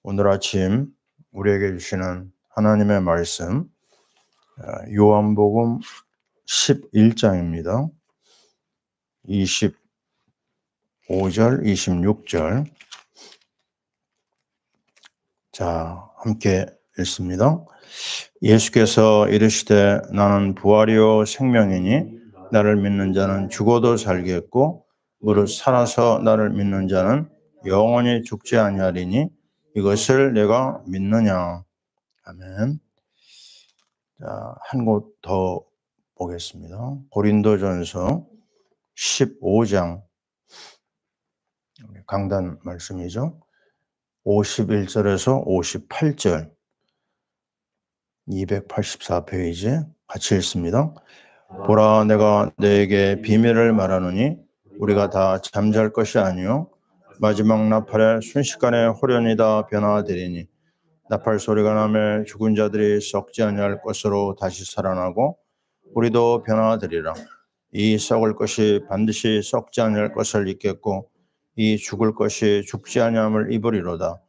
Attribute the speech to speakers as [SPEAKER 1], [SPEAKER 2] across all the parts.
[SPEAKER 1] 오늘 아침 우리에게 주시는 하나님의 말씀, 요한복음 11장입니다. 25절, 26절. 자, 함께 읽습니다. 예수께서 이르시되 나는 부활이요 생명이니 나를 믿는 자는 죽어도 살겠고 무릇 살아서 나를 믿는 자는 영원히 죽지 아니하리니 이것을 내가 믿느냐. 아멘. 자, 한 곳 더 보겠습니다. 고린도전서 15장 강단 말씀이죠. 51절에서 58절 284페이지 같이 읽습니다. 보라, 내가 너에게 비밀을 말하노니 우리가 다 잠잘 것이 아니요 마지막 나팔에 순식간에 호련히 다 변화되리니 나팔 소리가 나며 죽은 자들이 썩지 아니할 것으로 다시 살아나고 우리도 변화되리라. 이 썩을 것이 반드시 썩지 아니할 것을 입겠고 이 죽을 것이 죽지 아니함을 입으리로다.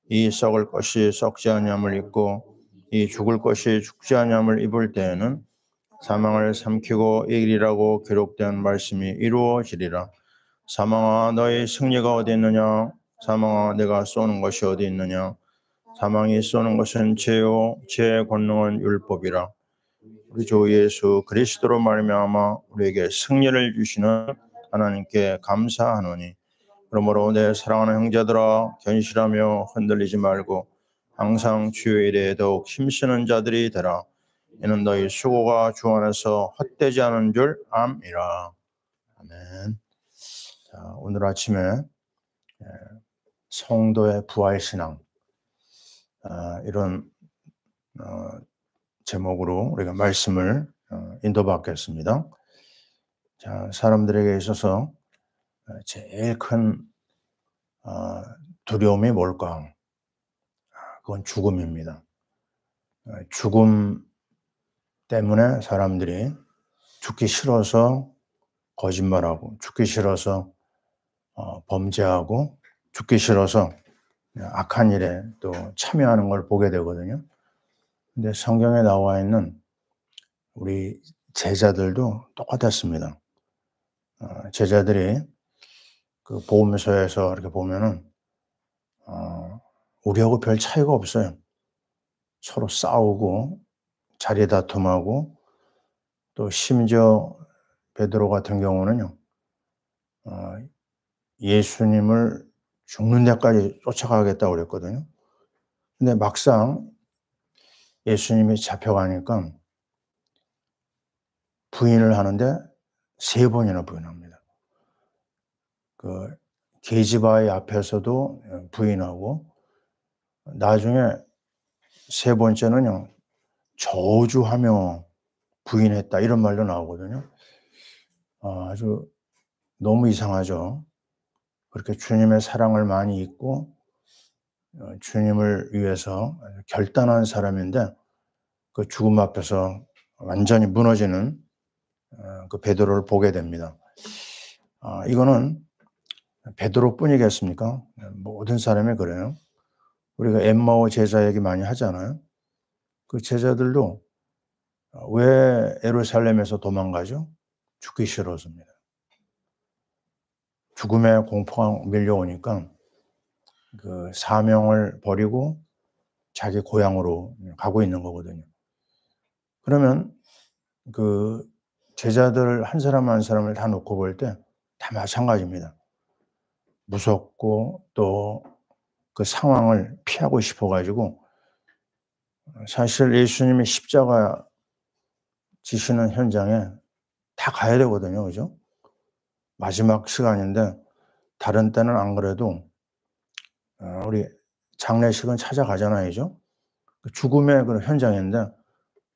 [SPEAKER 1] 이 썩을 것이 썩지 아니함을 입고 이 죽을 것이 죽지 아니함을 입을 때에는 사망을 삼키고 이기리라고 기록된 말씀이 이루어지리라. 사망아, 너희 승리가 어디 있느냐? 사망아, 내가 쏘는 것이 어디 있느냐? 사망이 쏘는 것은 죄요, 죄의 권능은 율법이라. 우리 주 예수 그리스도로 말미암아 우리에게 승리를 주시는 하나님께 감사하노니, 그러므로 내 사랑하는 형제들아, 견실하며 흔들리지 말고 항상 주의 일에 더욱 힘쓰는 자들이 되라. 이는 너희 수고가 주 안에서 헛되지 않은 줄 암이라. 아멘. 자, 오늘 아침에 성도의 부활신앙, 이런 제목으로 우리가 말씀을 인도받겠습니다. 자, 사람들에게 있어서 제일 큰 두려움이 뭘까? 그건 죽음입니다. 죽음 때문에 사람들이 죽기 싫어서 거짓말하고, 죽기 싫어서 범죄하고, 죽기 싫어서 악한 일에 또 참여하는 걸 보게 되거든요. 근데 성경에 나와 있는 우리 제자들도 똑같았습니다. 제자들이 그 보험소에서 이렇게 보면은 우리하고 별 차이가 없어요. 서로 싸우고 자리 다툼하고, 또 심지어 베드로 같은 경우는요, 예수님을 죽는 데까지 쫓아가겠다고 그랬거든요. 근데 막상 예수님이 잡혀가니까 부인을 하는데 3번이나 부인합니다. 그 계집아이 앞에서도 부인하고, 나중에 3번째는요, 저주하며 부인했다, 이런 말도 나오거든요. 아주 너무 이상하죠. 그렇게 주님의 사랑을 많이 잊고 주님을 위해서 결단한 사람인데 그 죽음 앞에서 완전히 무너지는 그 베드로를 보게 됩니다. 이거는 베드로뿐이겠습니까? 모든 사람이 그래요. 우리가 엠마오 제자 얘기 많이 하잖아요. 그 제자들도 왜 예루살렘에서 도망가죠? 죽기 싫어서입니다. 죽음의 공포가 밀려오니까 그 사명을 버리고 자기 고향으로 가고 있는 거거든요. 그러면 그 제자들 한 사람 한 사람을 다 놓고 볼 때 다 마찬가지입니다. 무섭고 또 그 상황을 피하고 싶어 가지고, 사실 예수님이 십자가 지시는 현장에 다 가야 되거든요. 그죠? 마지막 시간인데 다른 때는 안 그래도 우리 장례식은 찾아가잖아요. 그죠? 죽음의 그 현장인데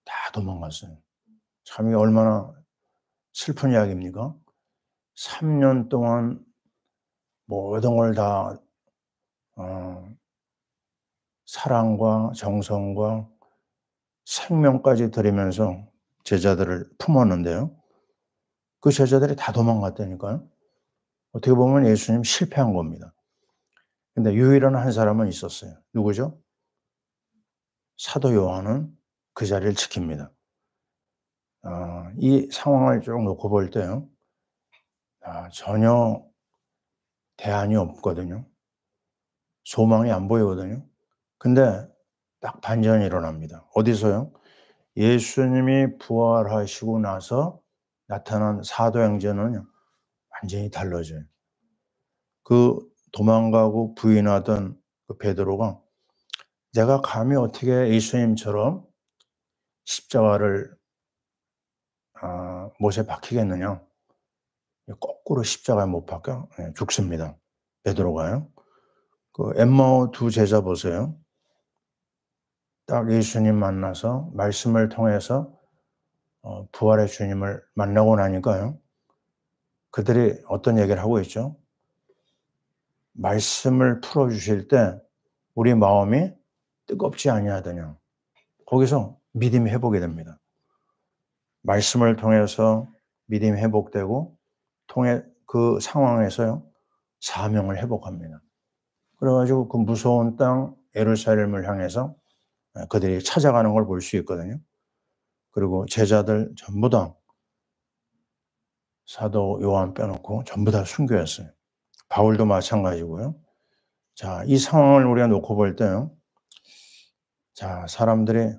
[SPEAKER 1] 다 도망갔어요. 참 이게 얼마나 슬픈 이야기입니까? 3년 동안 모든 걸 다 사랑과 정성과 생명까지 드리면서 제자들을 품었는데요. 그 제자들이 다 도망갔다니까요. 어떻게 보면 예수님 실패한 겁니다. 근데 유일한 한 사람은 있었어요. 누구죠? 사도 요한은 그 자리를 지킵니다. 이 상황을 쭉 놓고 볼 때요. 전혀 대안이 없거든요. 소망이 안 보이거든요. 근데 딱 반전이 일어납니다. 어디서요? 예수님이 부활하시고 나서 나타난 사도행전은 완전히 달라져요. 그 도망가고 부인하던 그 베드로가 내가 감히 어떻게 예수님처럼 십자가를 못에 박히겠느냐. 거꾸로 십자가에 못 박혀 죽습니다. 베드로가요. 그 엠마오 두 제자 보세요. 딱 예수님 만나서 말씀을 통해서 부활의 주님을 만나고 나니까요. 그들이 어떤 얘기를 하고 있죠? 말씀을 풀어주실 때 우리 마음이 뜨겁지 아니하더냐. 거기서 믿음이 회복이 됩니다. 말씀을 통해서 믿음이 회복되고 통해 그 상황에서요. 사명을 회복합니다. 그래가지고 그 무서운 땅 예루살렘을 향해서 그들이 찾아가는 걸 볼 수 있거든요. 그리고 제자들 전부 다 사도 요한 빼놓고 전부 다 순교했어요. 바울도 마찬가지고요. 자, 이 상황을 우리가 놓고 볼 때요. 자, 사람들이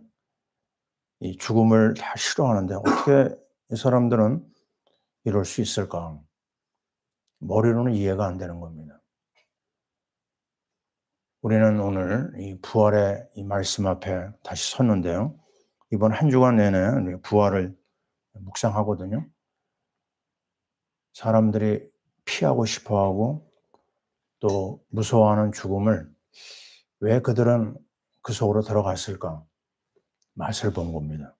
[SPEAKER 1] 이 죽음을 다 싫어하는데 어떻게 이 사람들은 이럴 수 있을까? 머리로는 이해가 안 되는 겁니다. 우리는 오늘 이 부활의 이 말씀 앞에 다시 섰는데요. 이번 한 주간 내내 부활을 묵상하거든요. 사람들이 피하고 싶어하고 또 무서워하는 죽음을 왜 그들은 그 속으로 들어갔을까? 맛을 본 겁니다.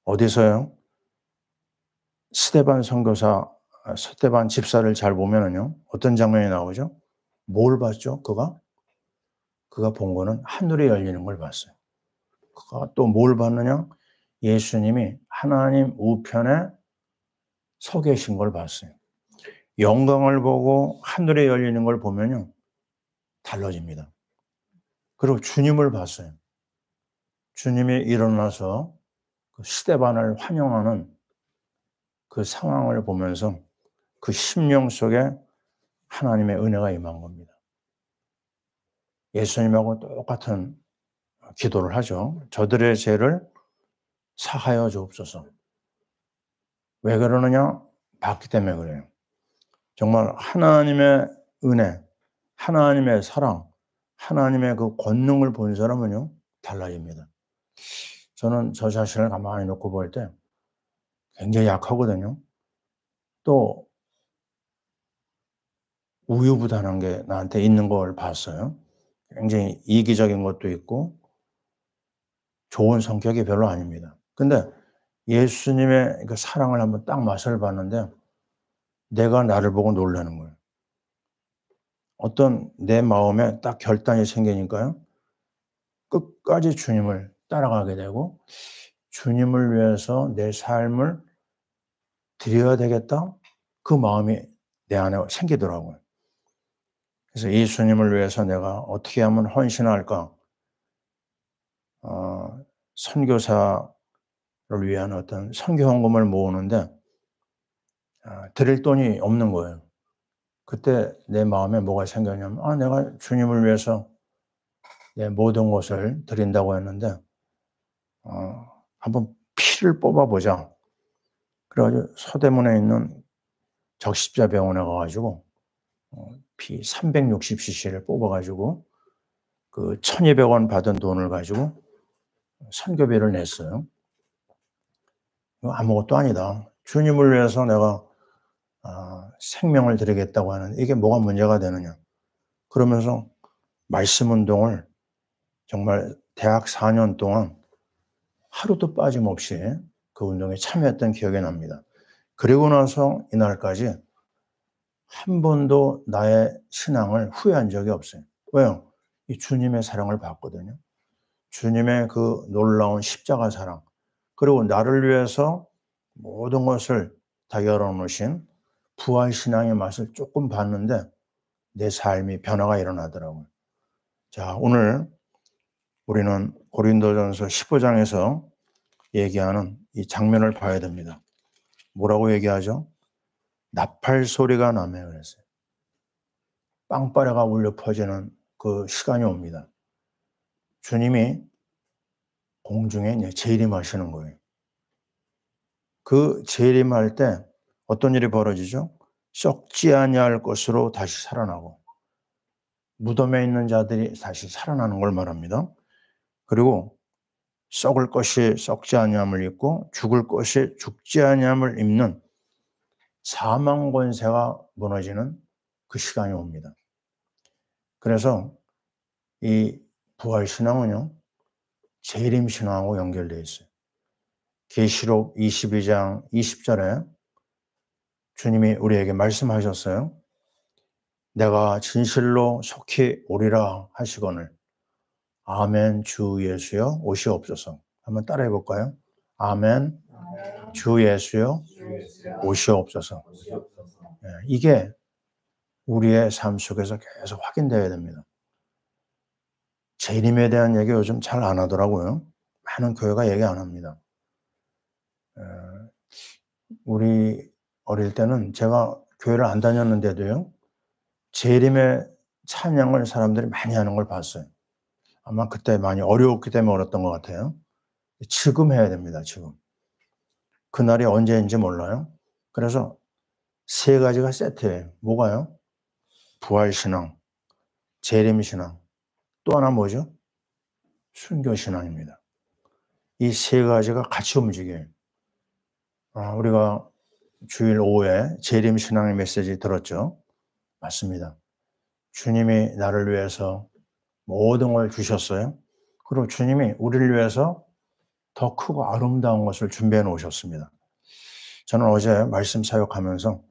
[SPEAKER 1] 어디서요? 스데반 선교사, 스데반 집사를 잘 보면은요, 어떤 장면이 나오죠? 뭘 봤죠? 그가 본 거는 하늘이 열리는 걸 봤어요. 그가 또 뭘 봤느냐? 예수님이 하나님 우편에 서 계신 걸 봤어요. 영광을 보고 하늘에 열리는 걸 보면요, 달라집니다. 그리고 주님을 봤어요. 주님이 일어나서 그 스데반을 환영하는 그 상황을 보면서 그 심령 속에 하나님의 은혜가 임한 겁니다. 예수님하고 똑같은 기도를 하죠. 저들의 죄를 사하여 주옵소서. 왜 그러느냐? 봤기 때문에 그래요. 정말 하나님의 은혜, 하나님의 사랑, 하나님의 그 권능을 본 사람은요, 달라집니다. 저는 저 자신을 가만히 놓고 볼 때 굉장히 약하거든요. 또 우유부단한 게 나한테 있는 걸 봤어요. 굉장히 이기적인 것도 있고 좋은 성격이 별로 아닙니다. 근데 예수님의 그 사랑을 한번 딱 맛을 봤는데 내가 나를 보고 놀라는 거예요. 어떤 내 마음에 딱 결단이 생기니까요. 끝까지 주님을 따라가게 되고 주님을 위해서 내 삶을 드려야 되겠다. 그 마음이 내 안에 생기더라고요. 그래서 예수님을 위해서 내가 어떻게 하면 헌신할까? 선교사를 위한 어떤 선교 헌금을 모으는데 드릴 돈이 없는 거예요. 그때 내 마음에 뭐가 생겼냐면 내가 주님을 위해서 내 모든 것을 드린다고 했는데 한번 피를 뽑아보자. 그래가지고 서대문에 있는 적십자병원에 가가지고 피 360cc를 뽑아가지고 그 1,200원 받은 돈을 가지고 선교비를 냈어요. 아무것도 아니다. 주님을 위해서 내가 생명을 드리겠다고 하는 이게 뭐가 문제가 되느냐. 그러면서 말씀 운동을 정말 대학 4년 동안 하루도 빠짐없이 그 운동에 참여했던 기억이 납니다. 그리고 나서 이날까지 한 번도 나의 신앙을 후회한 적이 없어요. 왜요? 이 주님의 사랑을 받거든요. 주님의 그 놀라운 십자가 사랑, 그리고 나를 위해서 모든 것을 다 열어놓으신 부활신앙의 맛을 조금 봤는데 내 삶이 변화가 일어나더라고요. 자, 오늘 우리는 고린도전서 15장에서 얘기하는 이 장면을 봐야 됩니다. 뭐라고 얘기하죠? 나팔 소리가 나며 그랬어요. 빵빠레가 울려 퍼지는 그 시간이 옵니다. 주님이 공중에 이제 재림하시는 거예요. 그 재림할 때 어떤 일이 벌어지죠? 썩지 아니할 것으로 다시 살아나고 무덤에 있는 자들이 다시 살아나는 걸 말합니다. 그리고 썩을 것이 썩지 아니함을 입고 죽을 것이 죽지 아니함을 입는 사망 권세가 무너지는 그 시간이 옵니다. 그래서 이 부활신앙은요, 재림신앙하고 연결되어 있어요. 계시록 22장 20절에 주님이 우리에게 말씀하셨어요. 내가 진실로 속히 오리라 하시거늘 아멘 주 예수여 오시옵소서. 한번 따라해 볼까요? 아멘 주 예수여 오시옵소서. 이게 우리의 삶 속에서 계속 확인되어야 됩니다. 재림에 대한 얘기 요즘 잘 안 하더라고요. 많은 교회가 얘기 안 합니다. 우리 어릴 때는 제가 교회를 안 다녔는데도요, 재림의 찬양을 사람들이 많이 하는 걸 봤어요. 아마 그때 많이 어려웠기 때문에 어렸던 것 같아요. 지금 해야 됩니다, 지금. 그날이 언제인지 몰라요. 그래서 세 가지가 세트예요. 뭐가요? 부활신앙, 재림신앙, 또 하나 뭐죠? 순교신앙입니다. 이 세 가지가 같이 움직여요. 우리가 주일 오후에 재림신앙의 메시지 들었죠? 맞습니다. 주님이 나를 위해서 모든 걸 주셨어요. 그리고 주님이 우리를 위해서 더 크고 아름다운 것을 준비해 놓으셨습니다. 저는 어제 말씀 사역하면서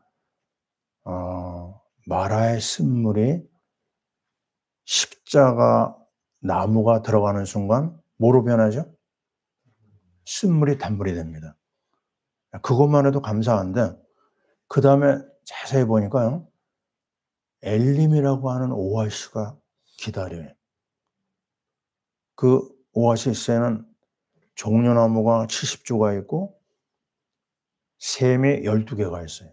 [SPEAKER 1] 마라의 쓴물이 십자가 나무가 들어가는 순간 뭐로 변하죠? 쓴물이 단물이 됩니다. 그것만 해도 감사한데 그 다음에 자세히 보니까요. 엘림이라고 하는 오아시스가 기다려요. 그 오아시스에는 종려나무가 70조가 있고 샘이 12개가 있어요.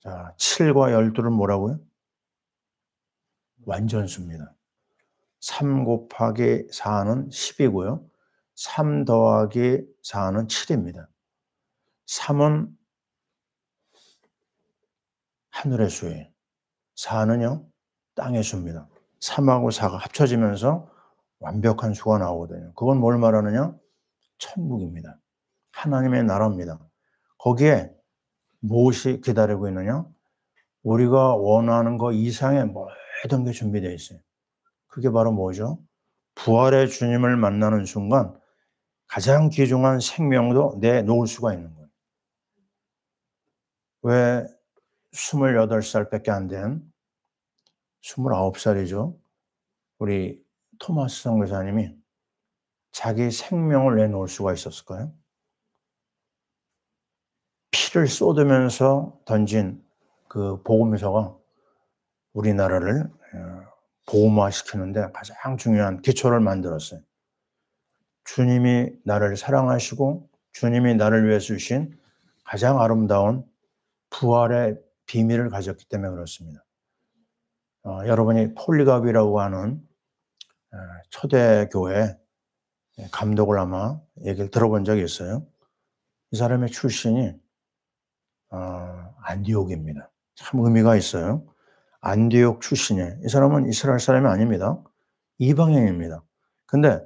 [SPEAKER 1] 자, 7과 12는 뭐라고요? 완전수입니다. 3 곱하기 4는 10이고요. 3 더하기 4는 7입니다. 3은 하늘의 수예요. 4는요, 땅의 수입니다. 3하고 4가 합쳐지면서 완벽한 수가 나오거든요. 그건 뭘 말하느냐? 천국입니다. 하나님의 나라입니다. 거기에 무엇이 기다리고 있느냐? 우리가 원하는 것 이상의 모든 게 준비되어 있어요. 그게 바로 뭐죠? 부활의 주님을 만나는 순간 가장 귀중한 생명도 내놓을 수가 있는 거예요. 왜 28살밖에 안 된 29살이죠. 우리 토마스 선교사님이 자기 생명을 내놓을 수가 있었을까요? 피를 쏟으면서 던진 그 복음서가 우리나라를 복음화시키는데 가장 중요한 기초를 만들었어요. 주님이 나를 사랑하시고 주님이 나를 위해 주신 가장 아름다운 부활의 비밀을 가졌기 때문에 그렇습니다. 여러분이 폴리갑이라고 하는 초대교회 감독을 아마 얘기를 들어본 적이 있어요. 이 사람의 출신이 안디옥입니다. 참 의미가 있어요. 안디옥 출신이에요. 이 사람은 이스라엘 사람이 아닙니다. 이방인입니다. 근데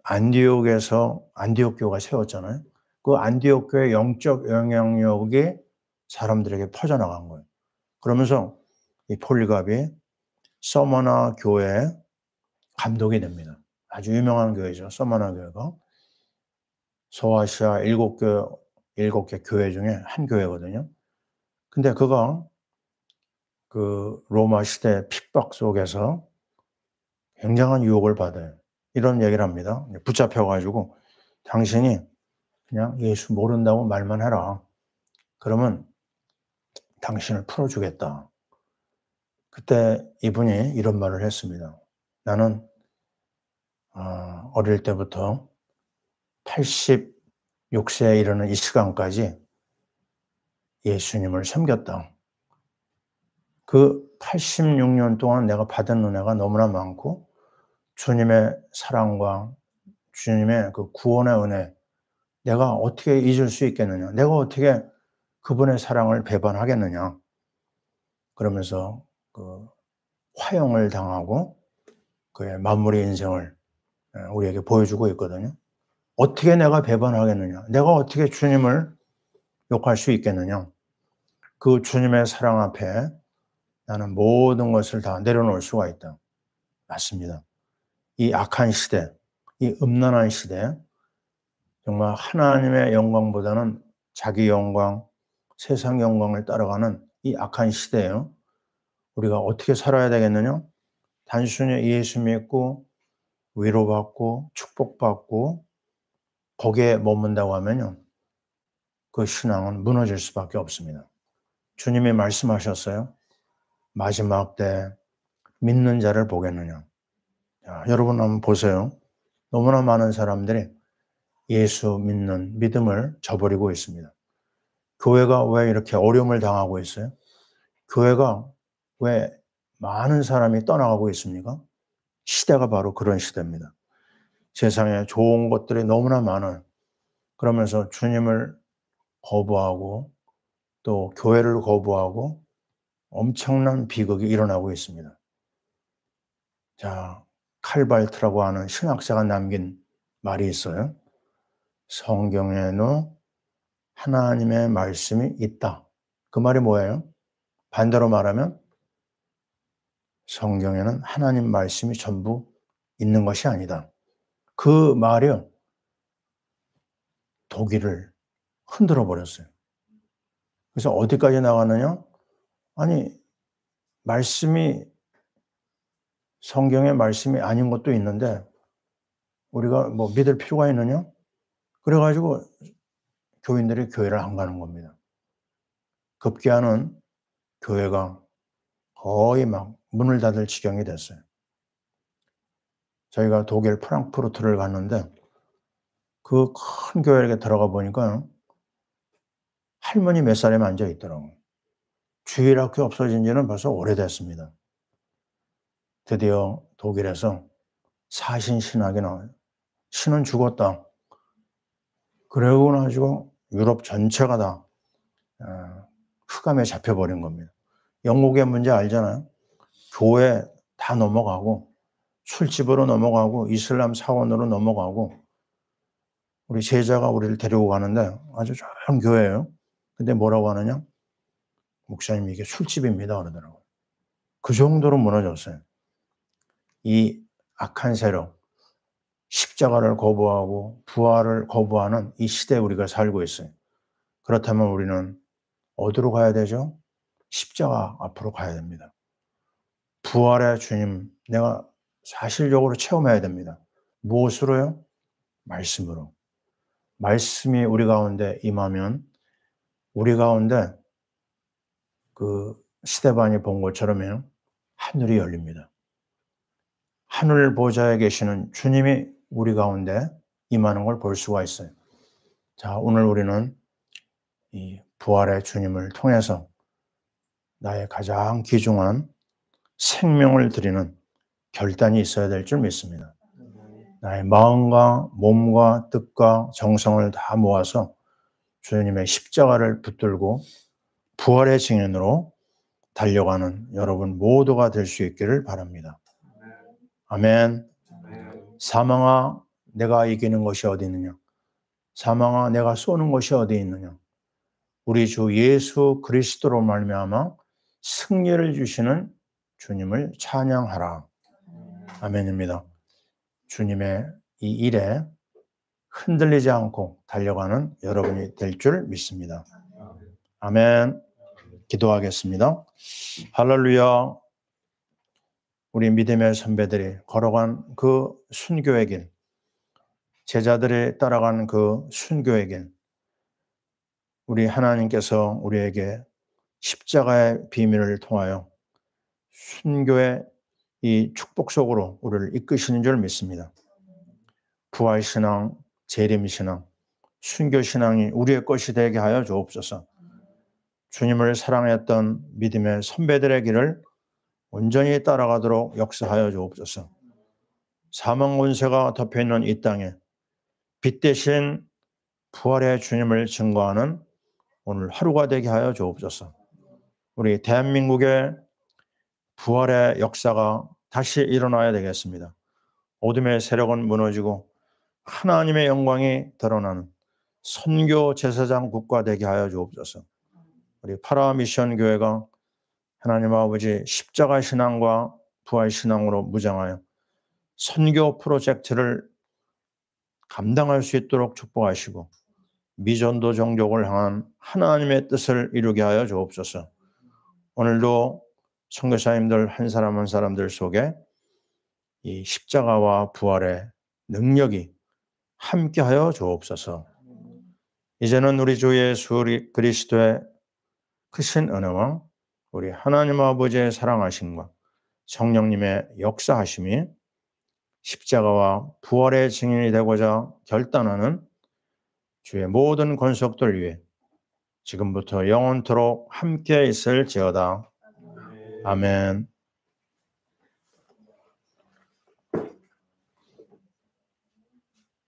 [SPEAKER 1] 안디옥에서 안디옥 교회가 세웠잖아요. 그 안디옥 교회의 영적 영향력이 사람들에게 퍼져나간 거예요. 그러면서 이 폴리갑이 서머나 교회 감독이 됩니다. 아주 유명한 교회죠. 서머나 교회가. 소아시아 7개 교회 중에 한 교회거든요. 근데 그가 그 로마 시대 핍박 속에서 굉장한 유혹을 받아요. 이런 얘기를 합니다. 붙잡혀가지고 당신이 그냥 예수 모른다고 말만 해라. 그러면 당신을 풀어주겠다. 그때 이분이 이런 말을 했습니다. 나는 어릴 때부터 86세에 이르는 이 시간까지 예수님을 섬겼다. 그 86년 동안 내가 받은 은혜가 너무나 많고 주님의 사랑과 주님의 그 구원의 은혜, 내가 어떻게 잊을 수 있겠느냐? 내가 어떻게 그분의 사랑을 배반하겠느냐? 그러면서 그 화형을 당하고 그의 마무리 인생을 우리에게 보여주고 있거든요. 어떻게 내가 배반하겠느냐? 내가 어떻게 주님을 욕할 수 있겠느냐? 그 주님의 사랑 앞에 나는 모든 것을 다 내려놓을 수가 있다. 맞습니다. 이 악한 시대, 이 음란한 시대, 정말 하나님의 영광보다는 자기 영광, 세상 영광을 따라가는 이 악한 시대에요. 우리가 어떻게 살아야 되겠느냐? 단순히 예수 믿고 위로받고 축복받고 거기에 머문다고 하면요, 그 신앙은 무너질 수밖에 없습니다. 주님이 말씀하셨어요. 마지막 때 믿는 자를 보겠느냐. 자, 여러분 한번 보세요. 너무나 많은 사람들이 예수 믿는 믿음을 저버리고 있습니다. 교회가 왜 이렇게 어려움을 당하고 있어요? 교회가 왜 많은 사람이 떠나가고 있습니까? 시대가 바로 그런 시대입니다. 세상에 좋은 것들이 너무나 많아요. 그러면서 주님을 거부하고 또 교회를 거부하고 엄청난 비극이 일어나고 있습니다. 자, 칼발트라고 하는 신학자가 남긴 말이 있어요. 성경에는 하나님의 말씀이 있다. 그 말이 뭐예요? 반대로 말하면 성경에는 하나님 말씀이 전부 있는 것이 아니다. 그 말이요, 독일을 흔들어 버렸어요. 그래서 어디까지 나가느냐? 아니, 말씀이 성경의 말씀이 아닌 것도 있는데 우리가 뭐 믿을 필요가 있느냐? 그래가지고 교인들이 교회를 안 가는 겁니다. 급기야는 교회가 거의 막 문을 닫을 지경이 됐어요. 저희가 독일 프랑크푸르트를 갔는데 그 큰 교회에 들어가 보니까 할머니 몇 사람이 앉아 있더라고요. 주일학교 없어진 지는 벌써 오래됐습니다. 드디어 독일에서 사신 신학이 나와요. 신은 죽었다. 그러고 나서 유럽 전체가 다 흑암에 잡혀버린 겁니다. 영국의 문제 알잖아요. 교회 다 넘어가고 술집으로 넘어가고 이슬람 사원으로 넘어가고 우리 제자가 우리를 데리고 가는데 아주 좋은 교회예요. 근데 뭐라고 하느냐? 목사님 이게 술집입니다 그러더라고요. 그 정도로 무너졌어요. 이 악한 세력, 십자가를 거부하고 부활을 거부하는 이 시대에 우리가 살고 있어요. 그렇다면 우리는 어디로 가야 되죠? 십자가 앞으로 가야 됩니다. 부활의 주님, 내가 사실적으로 체험해야 됩니다. 무엇으로요? 말씀으로. 말씀이 우리 가운데 임하면 우리 가운데 그 스데반이 본 것처럼요, 하늘이 열립니다. 하늘 보좌에 계시는 주님이 우리 가운데 임하는 걸 볼 수가 있어요. 자, 오늘 우리는 이 부활의 주님을 통해서 나의 가장 귀중한 생명을 드리는 결단이 있어야 될 줄 믿습니다. 나의 마음과 몸과 뜻과 정성을 다 모아서 주님의 십자가를 붙들고 부활의 증인으로 달려가는 여러분 모두가 될 수 있기를 바랍니다. 아멘. 사망아, 내가 이기는 것이 어디 있느냐? 사망아, 내가 쏘는 것이 어디 있느냐? 우리 주 예수 그리스도로 말미암아 승리를 주시는 주님을 찬양하라. 아멘입니다. 주님의 이 일에 흔들리지 않고 달려가는 여러분이 될 줄 믿습니다. 아멘. 기도하겠습니다. 할렐루야. 우리 믿음의 선배들이 걸어간 그 순교의 길, 제자들이 따라간 그 순교의 길, 우리 하나님께서 우리에게 십자가의 비밀을 통하여 순교의 이 축복 속으로 우리를 이끄시는 줄 믿습니다. 부활신앙, 재림신앙, 순교신앙이 우리의 것이 되게 하여 주옵소서. 주님을 사랑했던 믿음의 선배들의 길을 온전히 따라가도록 역사하여 주옵소서. 사망 권세가 덮여있는 이 땅에 빛 대신 부활의 주님을 증거하는 오늘 하루가 되게 하여 주옵소서. 우리 대한민국의 부활의 역사가 다시 일어나야 되겠습니다. 어둠의 세력은 무너지고 하나님의 영광이 드러나는 선교 제사장 국가 되게 하여 주옵소서. 우리 파라미션 교회가 하나님 아버지 십자가 신앙과 부활 신앙으로 무장하여 선교 프로젝트를 감당할 수 있도록 축복하시고 미전도 종족을 향한 하나님의 뜻을 이루게 하여 주옵소서. 오늘도 선교사님들 한 사람 한 사람들 속에 이 십자가와 부활의 능력이 함께하여 주옵소서. 이제는 우리 주 예수 그리스도의 크신 은혜와 우리 하나님 아버지의 사랑하심과 성령님의 역사하심이 십자가와 부활의 증인이 되고자 결단하는 주의 모든 권속들 위해 지금부터 영원토록 함께 있을지어다. 아멘.